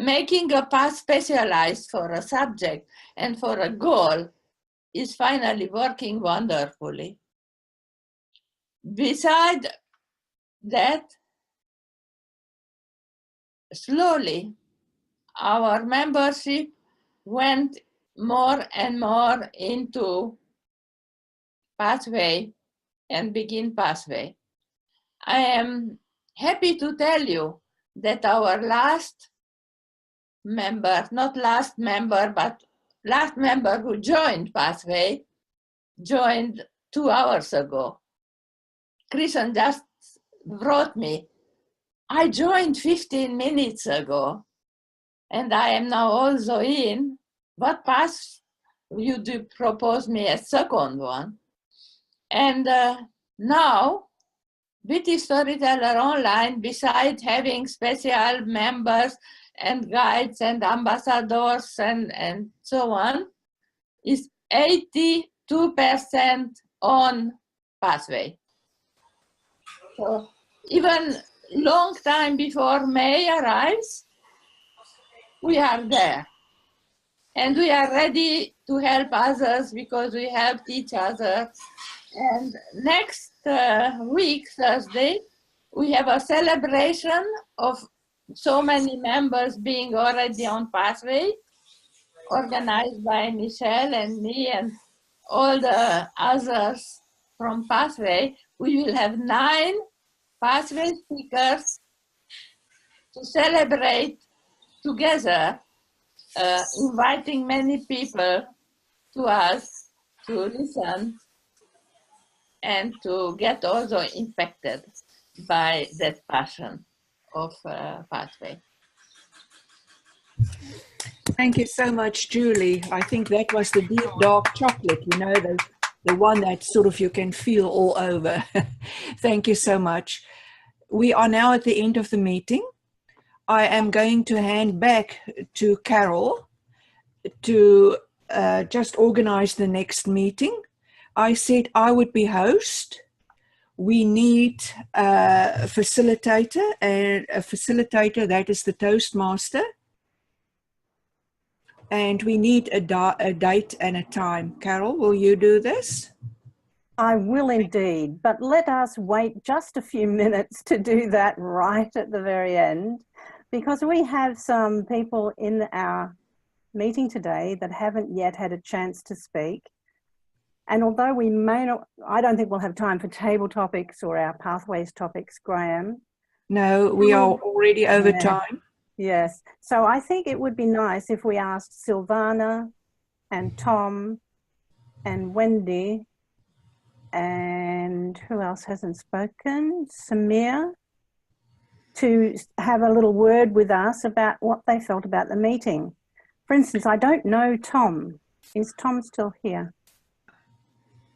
Making a path specialized for a subject and for a goal is finally working wonderfully. Beside that, slowly, our membership went more and more into pathway and begin pathway. I am happy to tell you that our last member, not last member, but last member who joined pathway, joined 2 hours ago. Christian just wrote me, I joined 15 minutes ago, and I am now also in. What path you do propose me a second one? And now, Witty Storyteller Online, besides having special members and guides and ambassadors and so on, is 82% on pathway. So even long time before May arrives, we are there. And we are ready to help others because we helped each other. And next week, Thursday, we have a celebration of so many members being already on pathway, organized by Michelle and me and all the others from Pathway, we will have 9 Pathway speakers to celebrate together, inviting many people to us to listen and to get also infected by that passion of Pathway. Thank you so much, Julie. I think that was the deep dark chocolate, you know, the one that sort of you can feel all over. Thank you so much. We are now at the end of the meeting. I am going to hand back to Carol to just organize the next meeting. I said I would be host. We need a facilitator, and a facilitator that is the Toastmaster. And we need a date and a time. Carol, will you do this? I will indeed, but let us wait just a few minutes to do that right at the very end, because we have some people in our meeting today that haven't yet had a chance to speak. And although we may not, I don't think we'll have time for table topics or our pathways topics, Graham. No, we are already over time. Yes. So I think it would be nice if we asked Silvana and Tom and Wendy and who else hasn't spoken? Samir, to have a little word with us about what they felt about the meeting. For instance, I don't know Tom. Is Tom still here?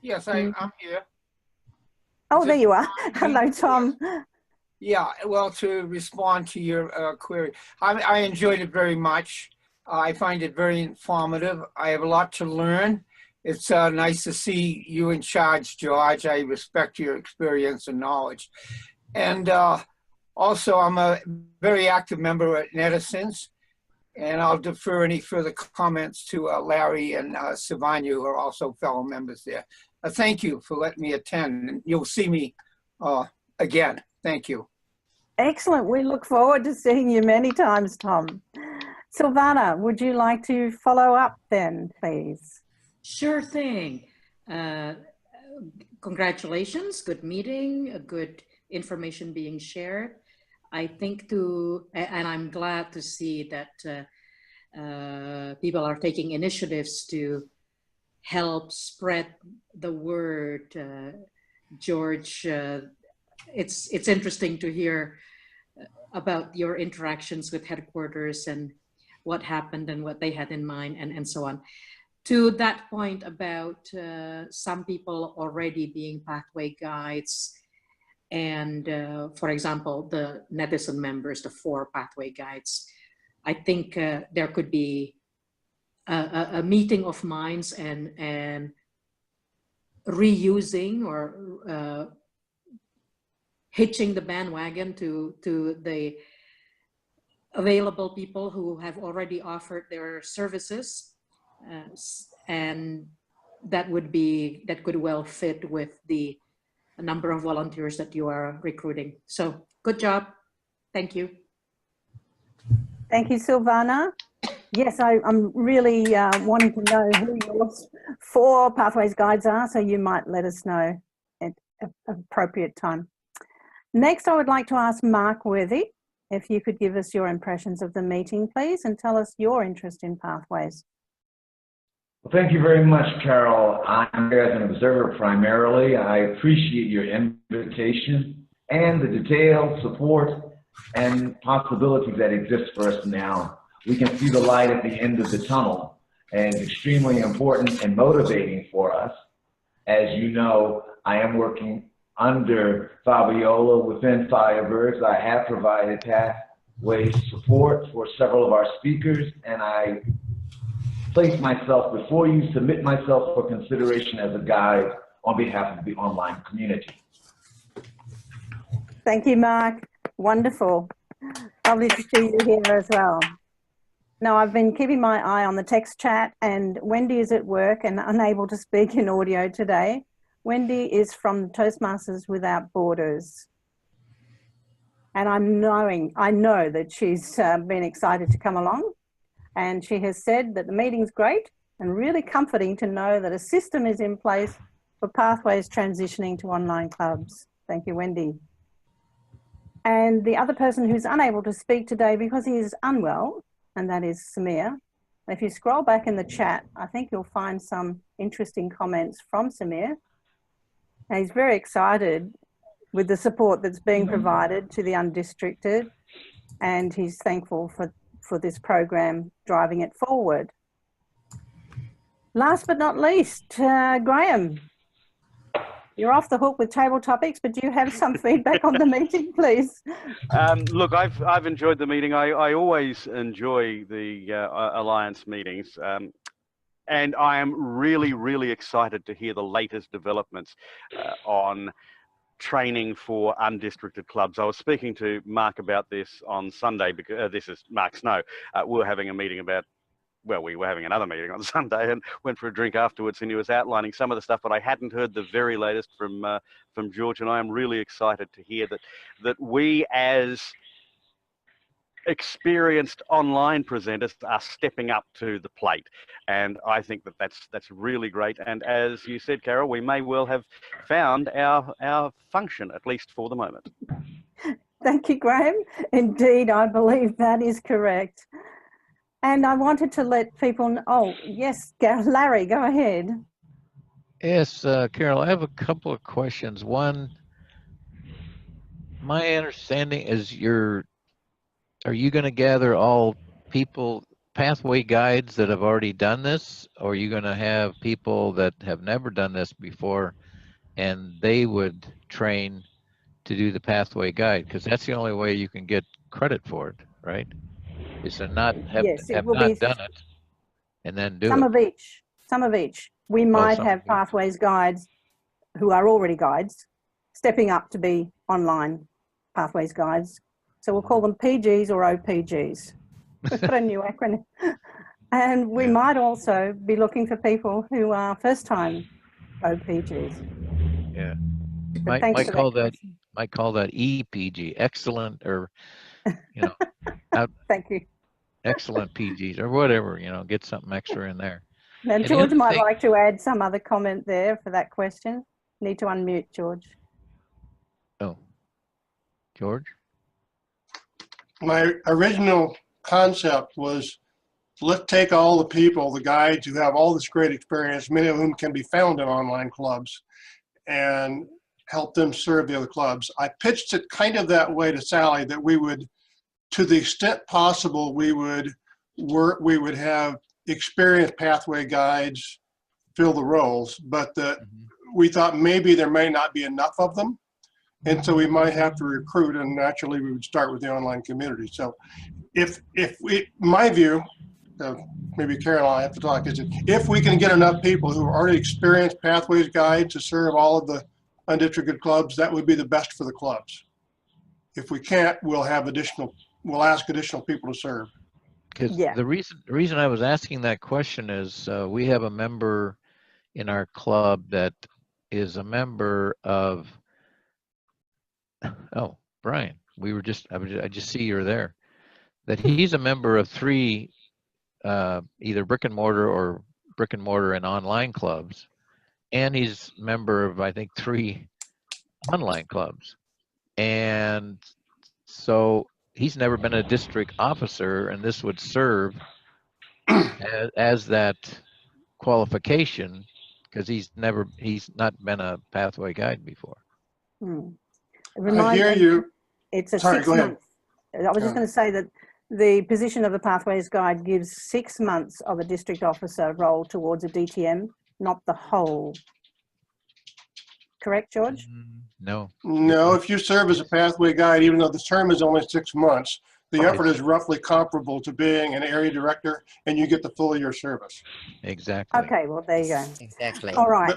Yes, I'm here. Oh, there you are. Hello, Tom. Yeah, well, to respond to your query, I enjoyed it very much. I find it very informative. I have a lot to learn. It's nice to see you in charge, George. I respect your experience and knowledge. And also, I'm a very active member at Netizens, and I'll defer any further comments to Larry and Silvania, who are also fellow members there. Thank you for letting me attend, and you'll see me again. Thank you. Excellent. We look forward to seeing you many times, Tom. Silvana, would you like to follow up then, please? Sure thing. Congratulations, good meeting, good information being shared. I think and I'm glad to see that people are taking initiatives to help spread the word. George, it's interesting to hear about your interactions with headquarters and what happened and what they had in mind and so on. To that point about some people already being pathway guides and for example, the Netizen members, the 4 pathway guides, I think there could be a meeting of minds and reusing or hitching the bandwagon to the available people who have already offered their services, and that could well fit with the number of volunteers that you are recruiting. So good job. Thank you. Thank you, Silvana. Yes, I'm really wanting to know who your 4 Pathways guides are, so you might let us know at an appropriate time. Next, I would like to ask Mark Worthy, if you could give us your impressions of the meeting, please, and tell us your interest in Pathways. Well, thank you very much, Carol. I'm here as an observer primarily. I appreciate your invitation and the detailed support and possibilities that exist for us now. We can see the light at the end of the tunnel, and it's extremely important and motivating for us. As you know, I am working under Fabiola within Firebirds. I have provided pathway support for several of our speakers, and I place myself before you, submit myself for consideration as a guide on behalf of the online community. Thank you, Mark. Wonderful. Lovely to see you here as well. Now, I've been keeping my eye on the text chat, and Wendy is at work and unable to speak in audio today. Wendy is from Toastmasters Without Borders. And I know that she's been excited to come along, and she has said that the meeting's great and really comforting to know that a system is in place for pathways transitioning to online clubs. Thank you, Wendy. And the other person who's unable to speak today because he is unwell, and that is Samir. If you scroll back in the chat, I think you'll find some interesting comments from Samir. And he's very excited with the support that's being provided to the undistricted, and he's thankful for this program driving it forward. Last but not least, Graham, you're off the hook with table topics, but do you have some feedback on the meeting, please? Look, I've enjoyed the meeting. I always enjoy the Alliance meetings. And I am really, really excited to hear the latest developments on training for undistricted clubs. I was speaking to Mark about this on Sunday, because this is Mark Snow. We were having a meeting about, well, we were having another meeting on Sunday and went for a drink afterwards, and he was outlining some of the stuff, but I hadn't heard the very latest from George, and I am really excited to hear that we as experienced online presenters are stepping up to the plate, and I think that's really great. And as you said, Carol, we may well have found our function, at least for the moment. Thank you, Graham. Indeed, I believe that is correct. And I wanted to let people know, oh yes, Larry, go ahead. Yes, Carol, I have a couple of questions. One, my understanding is are you going to gather all people, pathway guides that have already done this, or are you going to have people that have never done this before and they would train to do the pathway guide? Because that's the only way you can get credit for it, right? Is to not have, yes, have not done it and then do some it. of each. Some of each. We might have pathways guides who are already guides stepping up to be online pathways guides. So we'll call them PGs or OPGs. We've got a new acronym. And we might also be looking for people who are first-time OPGs. Yeah. But Might call that EPG, excellent, or thank you. Excellent PGs or whatever, get something extra in there. Now, George might like to add some other comment there for that question. Need to unmute, George. Oh, George? My original concept was, let's take all the people, the guides who have all this great experience, many of whom can be found in online clubs, and help them serve the other clubs. I pitched it kind of that way to Sally, that we would, to the extent possible, we would have experienced pathway guides fill the roles, but that we thought maybe there may not be enough of them. And so we might have to recruit, and naturally we would start with the online community. So my view, maybe Carol and I have to talk, is that if we can get enough people who are already experienced pathways guides to serve all of the undistricted clubs, that would be the best for the clubs. If we can't, we'll ask additional people to serve. Because the reason I was asking that question is we have a member in our club that is a member of, oh, Brian, I just see you're there, that he's a member of 3 either brick and mortar and online clubs, and he's a member of, I think, 3 online clubs. And so he's never been a district officer, and this would serve as that qualification, because he's not been a pathway guide before. I hear you. It's a Sorry, 6 go ahead. months. I was just going to say that the position of the pathways guide gives 6 months of a district officer role towards a DTM, not the whole. Correct, George? No. No, if you serve as a pathway guide, even though the term is only 6 months, the effort is roughly comparable to being an area director, and you get the full year service. Exactly. Okay, well, there you go. Exactly. All right.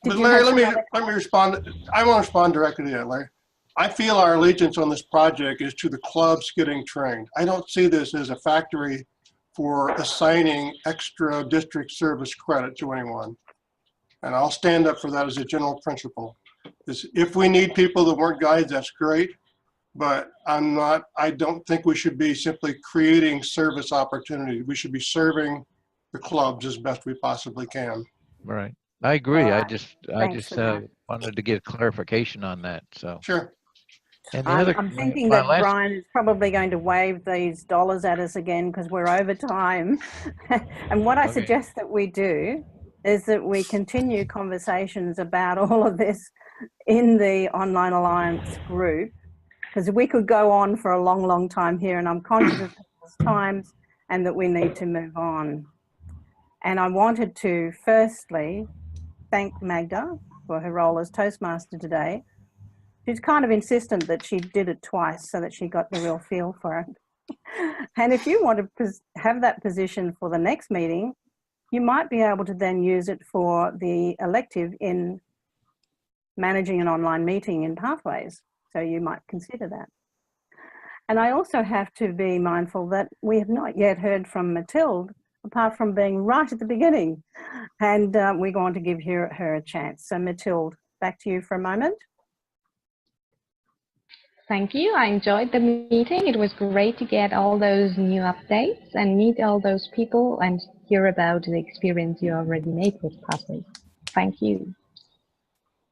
But Larry, let me respond. I want to respond directly to that, Larry. I feel our allegiance on this project is to the clubs getting trained. I don't see this as a factory for assigning extra district service credit to anyone. And I'll stand up for that as a general principle. If we need people that weren't guides, that's great. But I don't think we should be simply creating service opportunities. We should be serving the clubs as best we possibly can. Right. I agree. All I right. just Thanks for that. wanted to get clarification on that. So Sure. and the I'm, other I'm thinking my that last Brian is probably going to wave these dollars at us again because we're over time. And what I okay. suggest that we do is that we continue conversations about all of this in the Online Alliance group, because we could go on for a long, long time here, and I'm conscious of people's times and that we need to move on. And I wanted to firstly thank Magda for her role as Toastmaster today. She's kind of insistent that she did it twice so that she got the real feel for it. And if you want to have that position for the next meeting, you might be able to then use it for the elective in managing an online meeting in Pathways. So you might consider that. And I also have to be mindful that we have not yet heard from Mathilde, apart from being right at the beginning. And we're going to give her a chance. So Mathilde, back to you for a moment. Thank you. I enjoyed the meeting. It was great to get all those new updates and meet all those people and hear about the experience you already made with Pathways. Thank you.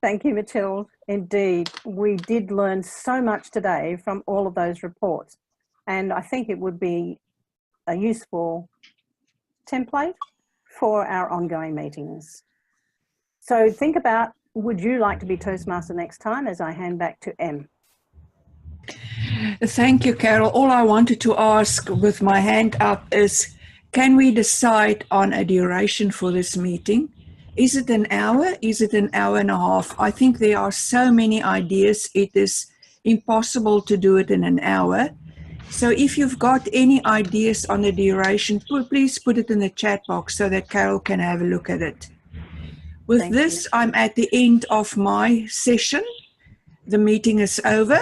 Thank you, Mathilde. Indeed, we did learn so much today from all of those reports. And I think it would be a useful template for our ongoing meetings. So think about, would you like to be Toastmaster next time, as I hand back to Em? Thank you, Carol. All I wanted to ask with my hand up is, can we decide on a duration for this meeting? Is it an hour? Is it an hour and a half? I think there are so many ideas. It is impossible to do it in an hour. So if you've got any ideas on the duration, please put it in the chat box so that Carol can have a look at it. With Thank this, you. I'm at the end of my session. The meeting is over.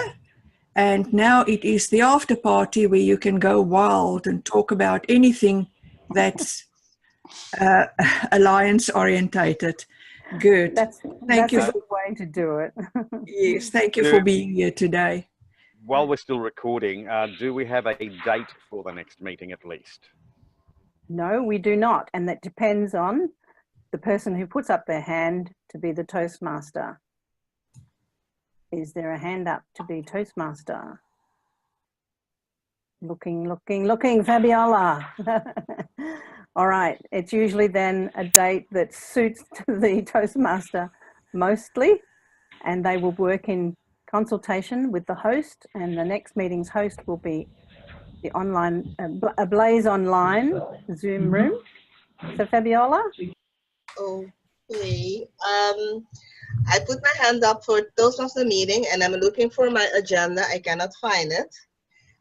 And now it is the after party where you can go wild and talk about anything that's alliance orientated. Good. Thank you. That's a good way to do it. Yes, thank you for being here today. While we're still recording, do we have a date for the next meeting at least? No, we do not. And that depends on the person who puts up their hand to be the Toastmaster. Is there a hand up to be Toastmaster? Looking, Fabiola. All right, it's usually then a date that suits the Toastmaster mostly, and they will work in consultation with the host, and the next meeting's host will be the online, a Blaze Online Zoom room. So Fabiola? Okay. I put my hand up for Toastmaster meeting and I'm looking for my agenda. I cannot find it.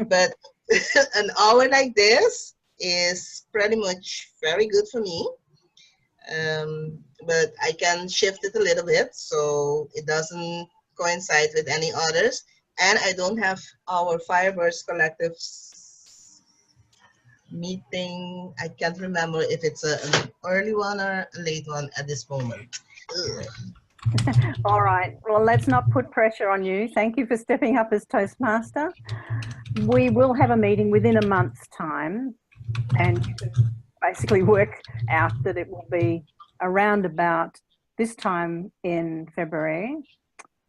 But an hour like this is pretty much very good for me. But I can shift it a little bit so it doesn't coincide with any others. And I don't have our Firebirds Collective meeting. I can't remember if it's an early one or a late one at this moment. All right, well, let's not put pressure on you. Thank you for stepping up as Toastmaster. We will have a meeting within a month's time, and you can basically work out that it will be around about this time in February.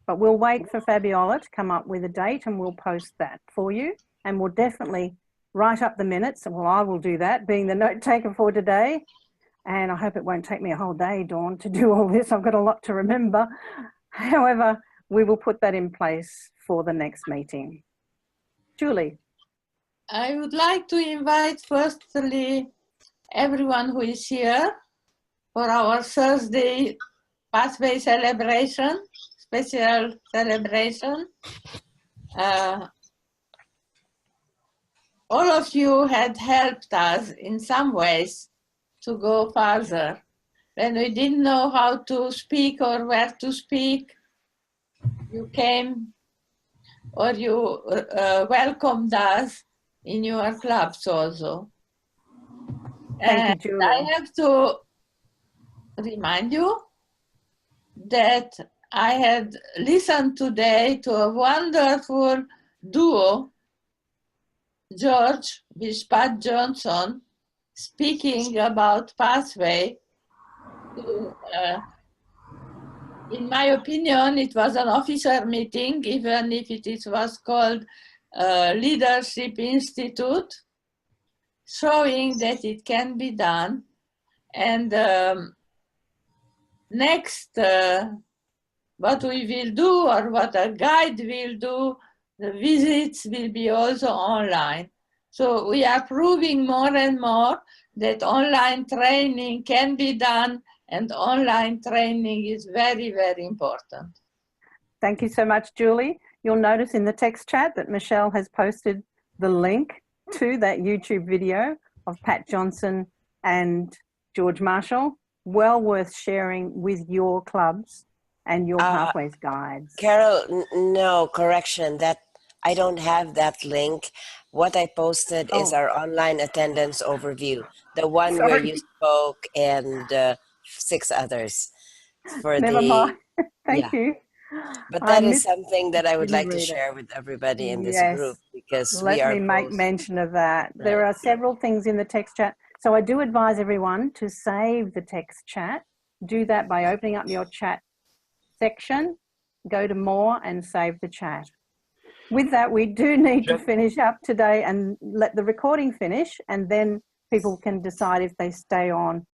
But we'll wait for Fabiola to come up with a date and we'll post that for you. And we'll definitely write up the minutes. Well, I will do that, being the note taker for today. And I hope it won't take me a whole day, Dawn, to do all this. I've got a lot to remember. However, we will put that in place for the next meeting. Julie. I would like to invite firstly everyone who is here for our Thursday Pathway celebration, special celebration. All of you had helped us in some ways to go further. When we didn't know how to speak or where to speak, you came or you welcomed us in your clubs also. Thank you, Julie. I have to remind you that I had listened today to a wonderful duo, George with Pat Johnson, speaking about Pathway to in my opinion, it was an officer meeting, even if it was called Leadership Institute, showing that it can be done. And next, what we will do or what a guide will do, the visits will be also online. So we are proving more and more that online training can be done, and online training is very, very important. Thank you so much, Julie. You'll notice in the text chat that Michelle has posted the link to that YouTube video of Pat Johnson and George Marshall. Well worth sharing with your clubs and your Pathways guides. Carol, no, correction, that I don't have that link. What I posted is our online attendance overview, the one where you spoke and 6 others for Never mind. Thank you. But that is something that I would like to read it. share with everybody in this Yes. group, because Let we are me make both, mention of that. Right. There are several things in the text chat. So I do advise everyone to save the text chat. Do that by opening up your chat section, go to more and save the chat. With that, we do need to finish up today and let the recording finish, and then people can decide if they stay on